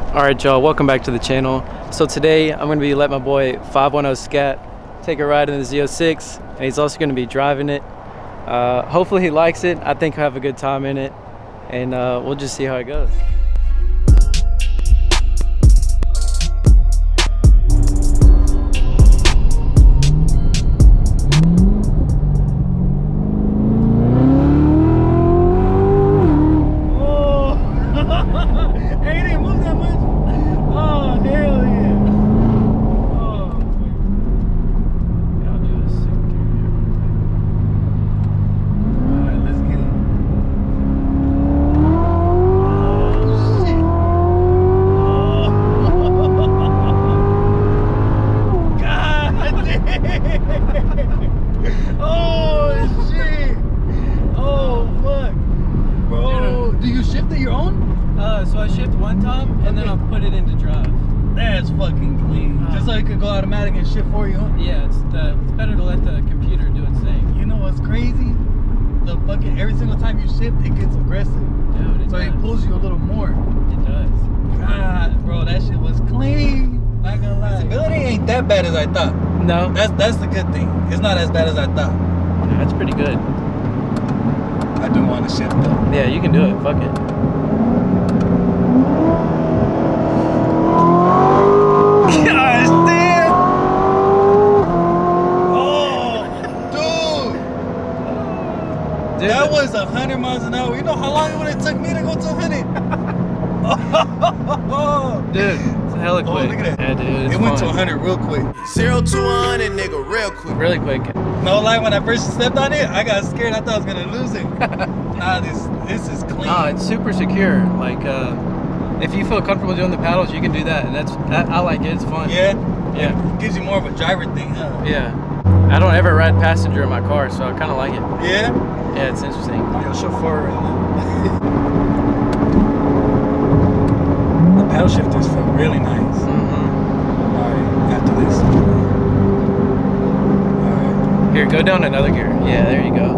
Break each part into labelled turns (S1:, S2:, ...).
S1: Alright y'all, welcome back to the channel. So today I'm going to be letting my boy 510 Scat take a ride in the Z06, and he's also going to be driving it. Hopefully he likes it. I think he'll have a good time in it, and we'll just see how it goes. So I shift one time and then I'll put it into drive.
S2: That's fucking clean. Just so it could go automatic and shift for you, huh?
S1: Yeah, it's better to let the computer do its thing.
S2: You know what's crazy? The fucking every single time you shift, it gets aggressive.
S1: Dude,
S2: it pulls you a little more.
S1: It does.
S2: God, bro, that shit was clean. Not gonna lie. Visibility ain't that bad as I thought.
S1: No.
S2: That's the good thing. It's not as bad as I thought.
S1: Yeah, that's pretty good.
S2: I do want to shift though.
S1: Yeah, you can do it. Fuck it.
S2: Gosh damn! Oh, dude! That was 100 miles an hour. You know how long it would have took me to go to 100?
S1: Dude, it's hella quick.
S2: Oh, look at that.
S1: Yeah, dude,
S2: it went to 100 real quick.
S3: 0 to 100, nigga, real quick.
S1: Really quick.
S2: No lie, when I first stepped on it, I got scared. I thought I was gonna lose it. Nah, this is clean.
S1: Nah, it's super secure. Like, if you feel comfortable doing the paddles, you can do that, and I like it. It's fun.
S2: Yeah.
S1: Yeah.
S2: It gives you more of a driver thing, huh?
S1: Yeah. I don't ever ride passenger in my car, so I kind of like it.
S2: Yeah.
S1: Yeah, it's interesting.
S2: Yo, chauffeur right now. The paddle shifters feel really nice. Alright, after this. Alright.
S1: Here, go down another gear. Yeah, there you go.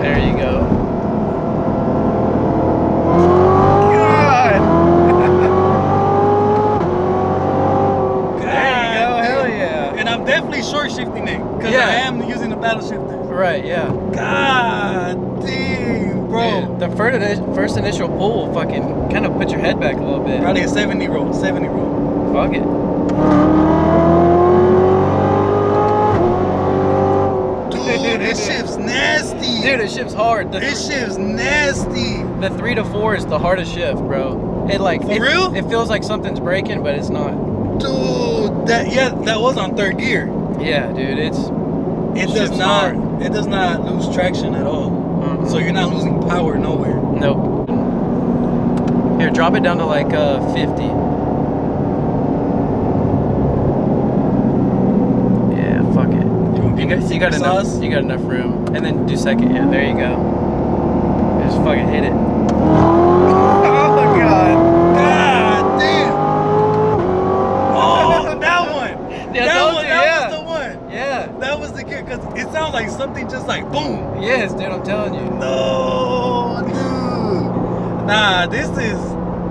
S1: There you go. God! There you go, hell yeah.
S2: And I'm definitely short shifting it, because
S1: Yeah.
S2: I am using the paddle shifters.
S1: Right, yeah.
S2: God damn, bro.
S1: Dude, the first initial pull will fucking kind of put your head back a little bit.
S2: Probably a 70 roll, 70 roll.
S1: Fuck it.
S2: Dude, this shit's nasty.
S1: Dude, it shifts hard.
S2: This shit's nasty.
S1: The 3 to 4 is the hardest shift, bro. It like
S2: For real?
S1: It feels like something's breaking, but it's not.
S2: Dude, that was on third gear.
S1: Yeah, dude, it
S2: does not lose traction at all. So you're not losing power nowhere.
S1: Nope. Here, drop it down to like 50. Yeah, fuck it. You got enough. You got enough room, and then do second. Yeah, there you go. Just fucking hit it.
S2: Oh my god! God damn! Oh, that one!
S1: Yeah,
S2: that was the one.
S1: Yeah.
S2: That was the gear, because it sounds like something just like boom.
S1: Yes, dude, I'm telling you.
S2: No, dude. Nah, this is.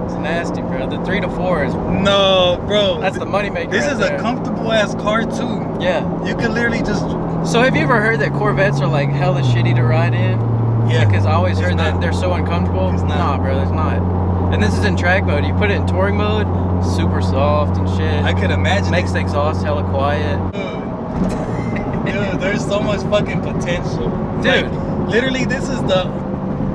S1: It's nasty, bro. The 3 to 4 is.
S2: No, bro.
S1: That's the moneymaker.
S2: This
S1: right
S2: is
S1: there.
S2: a comfortable ass car too.
S1: Yeah.
S2: You could literally just.
S1: So have you ever heard that Corvettes are like hella shitty to ride in?
S2: Yeah.
S1: Because I always heard
S2: not.
S1: that they're so uncomfortable.
S2: It's not.
S1: Nah, bro, it's not. And this is in track mode. You put it in touring mode, super soft and shit.
S2: I could imagine.
S1: Makes the exhaust hella quiet.
S2: Dude, there's so much fucking potential.
S1: Dude.
S2: Like, literally, this is the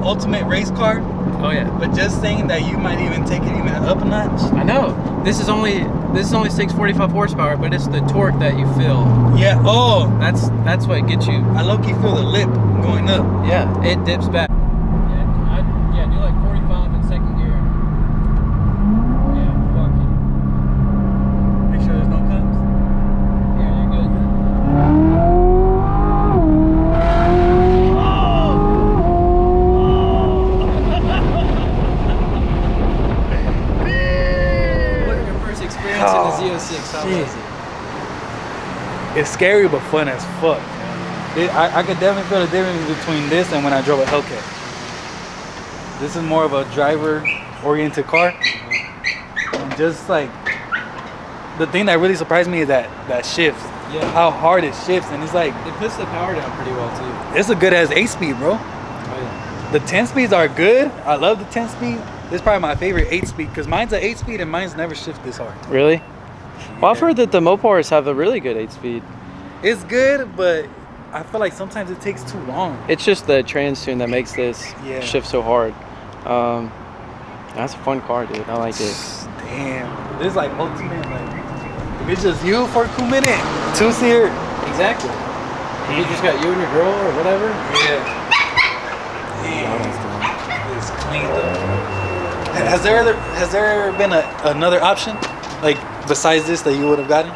S2: ultimate race car.
S1: Oh yeah.
S2: But just saying that you might even take it even up a notch.
S1: I know. This is only 645 horsepower, but it's the torque that you feel.
S2: Yeah. Oh,
S1: That's what gets you.
S2: I low-key feel the lip going up.
S1: Yeah, it dips back. Yeah, do like 45 in second gear. Yeah, fuck it.
S2: Make sure there's no cups.
S1: Yeah, you're good. What are your first experience in the Z06? How was it?
S2: It's scary but fun as fuck. I could definitely feel the difference between this and when I drove a Hellcat. This is more of a driver
S4: oriented car. And just like the thing that really surprised me is that shifts.
S1: Yeah.
S4: How hard it shifts, and it's like
S1: It puts the power down pretty well too.
S4: it's a good as 8-speed, bro.
S1: Oh yeah.
S4: The 10 speeds are good. I love the 10 speed. This is probably my favorite 8-speed because mine's an 8-speed and mine's never shift this hard.
S1: Really? Well, I've
S4: Yeah.
S1: heard that the Mopars have a really good 8-speed.
S4: It's good, but I feel like sometimes it takes too long.
S1: It's just the trans tune that makes this
S4: Yeah.
S1: shift so hard. That's a fun car, dude. I like it.
S4: Damn. This is like ultimate, like, if it's just you for a cool minute, 2-seater.
S1: Exactly. You just got you and your girl or whatever.
S4: Yeah. Damn. It's clean though. Has there ever been another option, like besides this, that you would have gotten?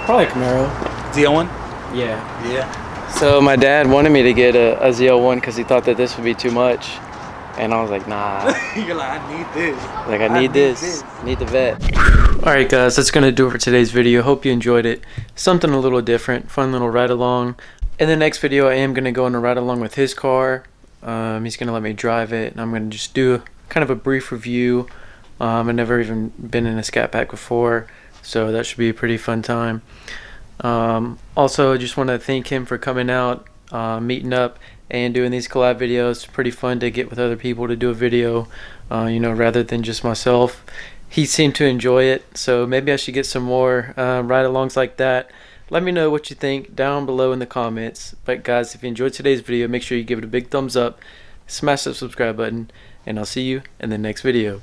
S1: Probably a Camaro.
S4: Z01?
S1: Yeah.
S4: Yeah.
S1: So my dad wanted me to get a Z01 because he thought that this would be too much, and I was like, nah.
S4: You're like, I need this.
S1: Like I need this. Need the vet. Alright guys, that's gonna do it for today's video. Hope you enjoyed it. Something a little different, fun little ride along. In the next video I am gonna go on a ride along with his car. He's gonna let me drive it, and I'm gonna just do kind of a brief review. I've never even been in a Scat Pack before, so that should be a pretty fun time. Also, I just want to thank him for coming out, meeting up, and doing these collab videos. It's pretty fun to get with other people to do a video, you know, rather than just myself. He seemed to enjoy it, so maybe I should get some more ride-alongs like that. Let me know what you think down below in the comments. But guys, if you enjoyed today's video, make sure you give it a big thumbs up, smash that subscribe button, and I'll see you in the next video.